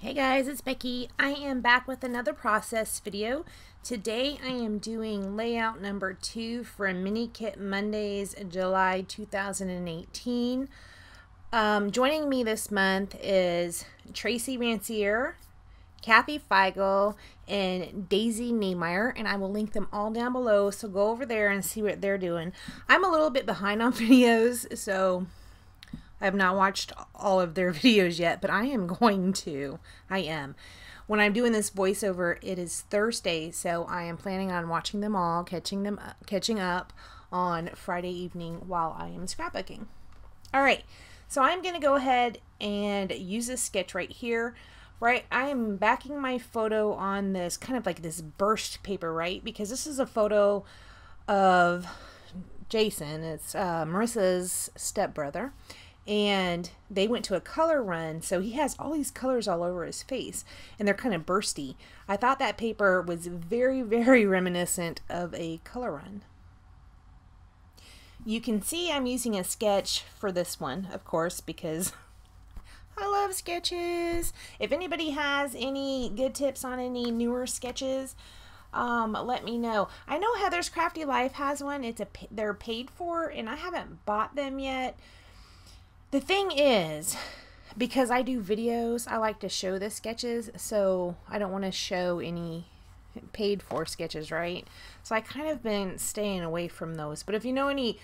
Hey guys, it's Becky. I am back with another process video. Today I am doing layout number 2 for Mini Kit Mondays, July 2018. Joining me this month is Traci Ranciere, Kathy Feigl, and Daisy Niemeyer, and I will link them all down below, so go over there and see what they're doing. I'm a little bit behind on videos, so I have not watched all of their videos yet, but I am going to. I am. When I'm doing this voiceover, it is Thursday, so I am planning on watching them all, catching up on Friday evening while I am scrapbooking. All right, so I'm going to go ahead and use this sketch right here. Right, I am backing my photo on this kind of like this burst paper, right? Because this is a photo of Jason. It's Marissa's stepbrother. And they went to a color run, so he has all these colors all over his face, and they're kind of bursty. I thought that paper was very, very reminiscent of a color run. You can see I'm using a sketch for this one, of course, because I love sketches. If anybody has any good tips on any newer sketches, let me know. I know Heather's Crafty Life has one. They're paid for, and I haven't bought them yet. The thing is, because I do videos, I like to show the sketches, so I don't want to show any paid for sketches, right? So I kind of been staying away from those. But if you know any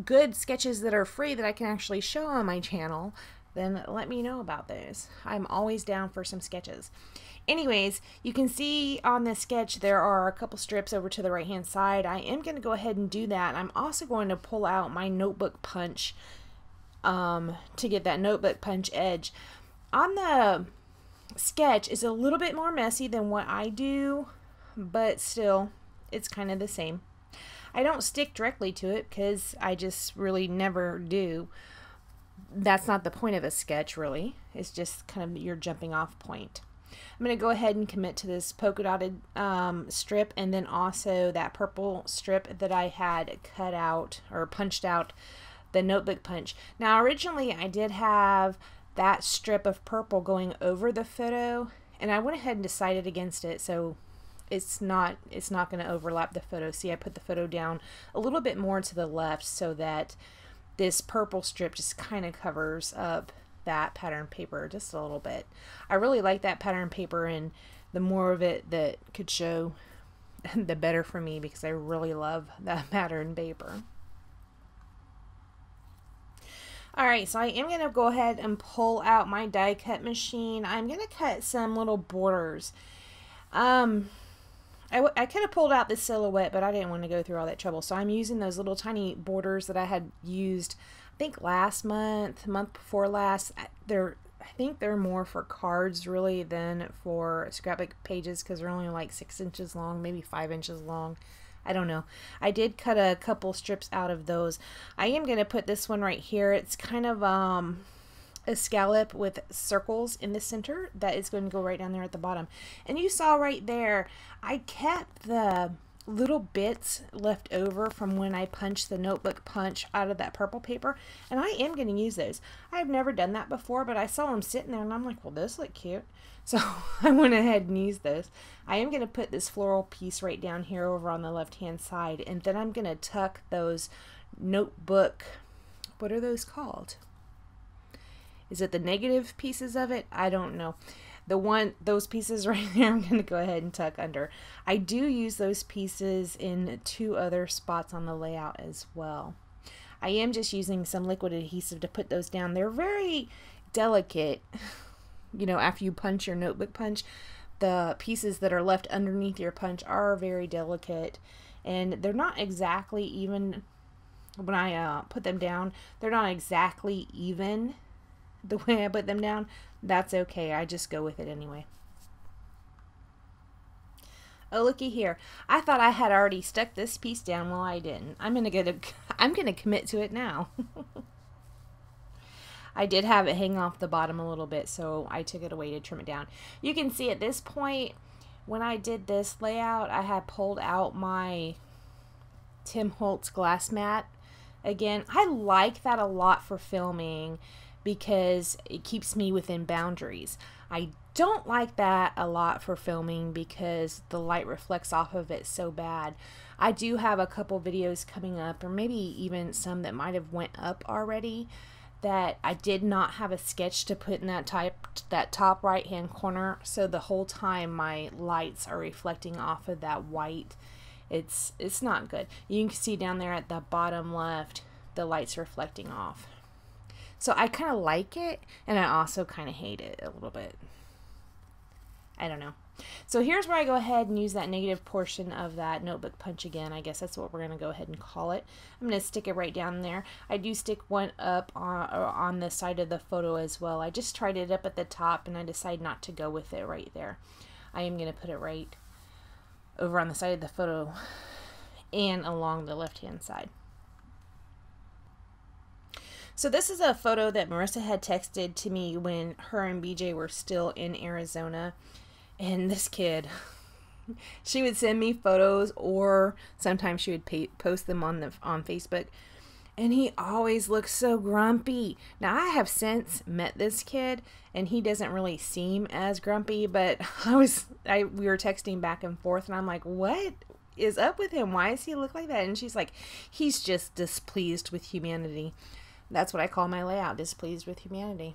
good sketches that are free that I can actually show on my channel, then let me know about those. I'm always down for some sketches. Anyways, you can see on this sketch there are a couple strips over to the right hand side. I am going to go ahead and do that. I'm also going to pull out my notebook punch to get that notebook punch edge. On the sketch is a little bit more messy than what I do, but still it's kind of the same. I don't stick directly to it because I just really never do. That's not the point of a sketch, really. It's just kind of your jumping off point. I'm going to go ahead and commit to this polka dotted strip, and then also that purple strip that I had cut out or punched out the notebook punch. Now originally I did have that strip of purple going over the photo, and I went ahead and decided against it, so it's not going to overlap the photo. See, I put the photo down a little bit more to the left so that this purple strip just kind of covers up that pattern paper just a little bit. I really like that pattern paper, and the more of it that could show, the better for me, because I really love that pattern paper. Alright, so I am going to go ahead and pull out my die cut machine. I'm going to cut some little borders. I could have pulled out this silhouette, but I didn't want to go through all that trouble. So I'm using those little tiny borders that I had used, I think last month, month before last. I think they're more for cards really than for scrapbook pages, because they're only like 6 inches long, maybe 5 inches long. I don't know. I did cut a couple strips out of those. I am going to put this one right here. It's kind of a scallop with circles in the center that is going to go right down there at the bottom. And you saw right there, I kept the little bits left over from when I punched the notebook punch out of that purple paper, and I am going to use those. I've never done that before, but I saw them sitting there and I'm like, well, those look cute. So I went ahead and used those. I am going to put this floral piece right down here over on the left hand side, and then I'm going to tuck those notebook, what are those called? Is it the negative pieces of it? I don't know. Those pieces right there, I'm going to go ahead and tuck under. I do use those pieces in 2 other spots on the layout as well. I am just using some liquid adhesive to put those down. They're very delicate. You know, after you punch your notebook punch, the pieces that are left underneath your punch are very delicate, and they're not exactly even, when I put them down, they're not exactly even the way I put them down. That's okay, I just go with it anyway. Oh, looky here. I thought I had already stuck this piece down. Well, I didn't. I'm gonna commit to it now. I did have it hang off the bottom a little bit, so I took it away to trim it down. You can see at this point, when I did this layout, I had pulled out my Tim Holtz glass mat. Again, I like that a lot for filming because it keeps me within boundaries. I don't like that a lot for filming because the light reflects off of it so bad. I do have a couple videos coming up, or maybe even some that might have went up already, that I did not have a sketch to put in that top right hand corner, so the whole time my lights are reflecting off of that white. It's not good. You can see down there at the bottom left the lights reflecting off. So I kind of like it, and I also kind of hate it a little bit. I don't know. So here's where I go ahead and use that negative portion of that notebook punch again. I guess that's what we're going to go ahead and call it. I'm going to stick it right down there. I do stick one up on the side of the photo as well. I just tried it up at the top, and I decided not to go with it right there. I am going to put it right over on the side of the photo and along the left-hand side. So this is a photo that Marissa had texted to me when her and BJ were still in Arizona. And this kid, she would send me photos, or sometimes she would post them on Facebook. And he always looks so grumpy. Now, I have since met this kid, and he doesn't really seem as grumpy, but we were texting back and forth, and I'm like, what is up with him? Why does he look like that? And she's like, he's just displeased with humanity. That's what I call my layout, displeased with humanity.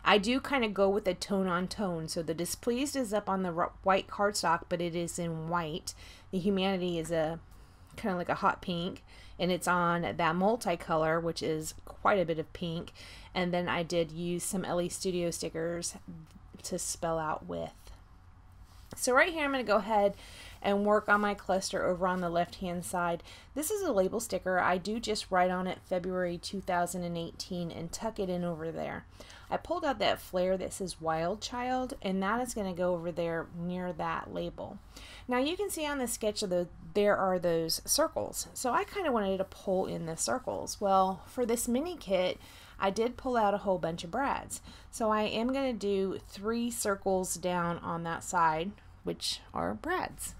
I do kind of go with a tone on tone. So the displeased is up on the white cardstock, but it is in white. The humanity is a kind of like a hot pink, and it's on that multicolor, which is quite a bit of pink. And then I did use some LE Studio stickers to spell out with. So right here, I'm going to go ahead and work on my cluster over on the left hand side. This is a label sticker. I do just write on it February 2018 and tuck it in over there. I pulled out that flare that says Wild Child, and that is going to go over there near that label. Now you can see on the sketch there are those circles. So I kind of wanted to pull in the circles. Well, for this mini kit, I did pull out a whole bunch of brads. So I am going to do 3 circles down on that side, which are brads.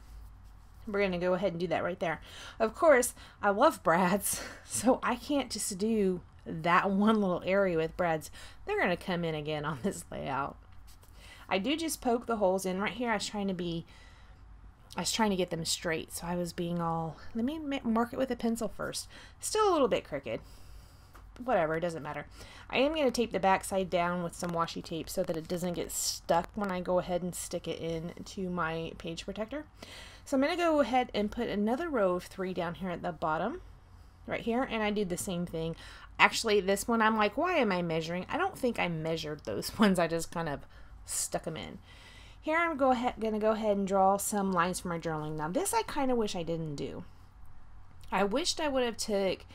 We're going to go ahead and do that right there. Of course, I love brads, so I can't just do that one little area with brads. They're going to come in again on this layout. I do just poke the holes in right here. I was trying to get them straight, so I was being all, let me mark it with a pencil first. Still a little bit crooked. Whatever, it doesn't matter. I am going to tape the back side down with some washi tape so that it doesn't get stuck when I go ahead and stick it into my page protector. So I'm going to go ahead and put another row of 3 down here at the bottom, right here, and I did the same thing. Actually, this one, I'm like, why am I measuring? I don't think I measured those ones. I just kind of stuck them in. Here I'm going to go ahead and draw some lines for my journaling. Now this I kind of wish I didn't do. I wished I would have took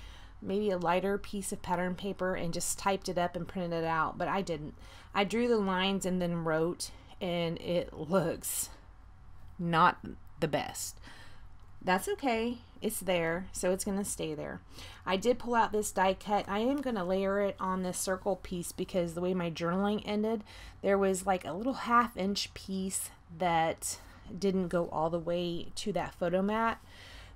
maybe a lighter piece of pattern paper and just typed it up and printed it out, but I didn't. I drew the lines and then wrote, and it looks not the best. That's okay. It's there, so it's going to stay there. I did pull out this die cut. I am going to layer it on this circle piece because the way my journaling ended, there was like a little 1/2 inch piece that didn't go all the way to that photo mat.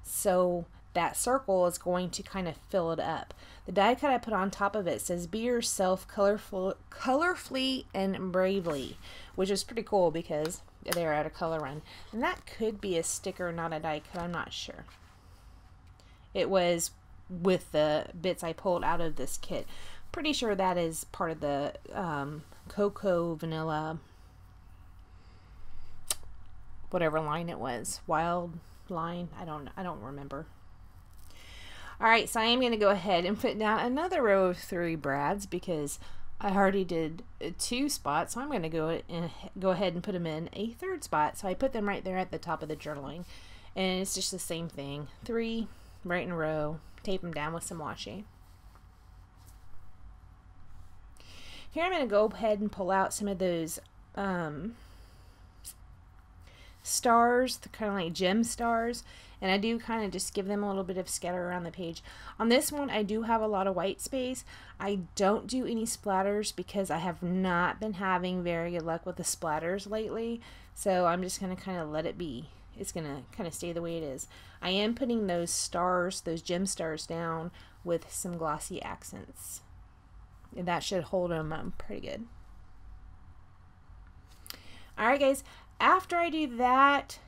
So that circle is going to kind of fill it up. The die cut I put on top of it says, "Be yourself colorfully and bravely," which is pretty cool because they're at a color run. And that could be a sticker, not a die cut. I'm not sure. It was with the bits I pulled out of this kit. Pretty sure that is part of the cocoa vanilla, whatever line it was, wild line. I don't remember. All right, so I am going to go ahead and put down another row of 3 brads because I already did 2 spots, so I'm going to go ahead and put them in a 3rd spot. So I put them right there at the top of the journaling, and it's just the same thing. 3 right in a row, tape them down with some washi. Here I'm going to go ahead and pull out some of those stars, kind of like gem stars, and I do kind of just give them a little bit of scatter around the page. On this one, I do have a lot of white space. I don't do any splatters because I have not been having very good luck with the splatters lately, so I'm just going to kind of let it be. It's going to kind of stay the way it is. I am putting those stars, those gem stars down with some glossy accents. And that should hold them pretty good. Alright guys, after I do that,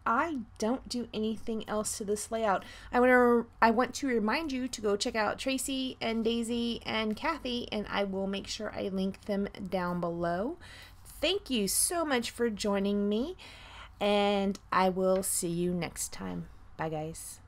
I don't do anything else to this layout. I want to remind you to go check out Traci and Daisy and Kathy, and I will make sure I link them down below. Thank you so much for joining me, and I will see you next time. Bye guys.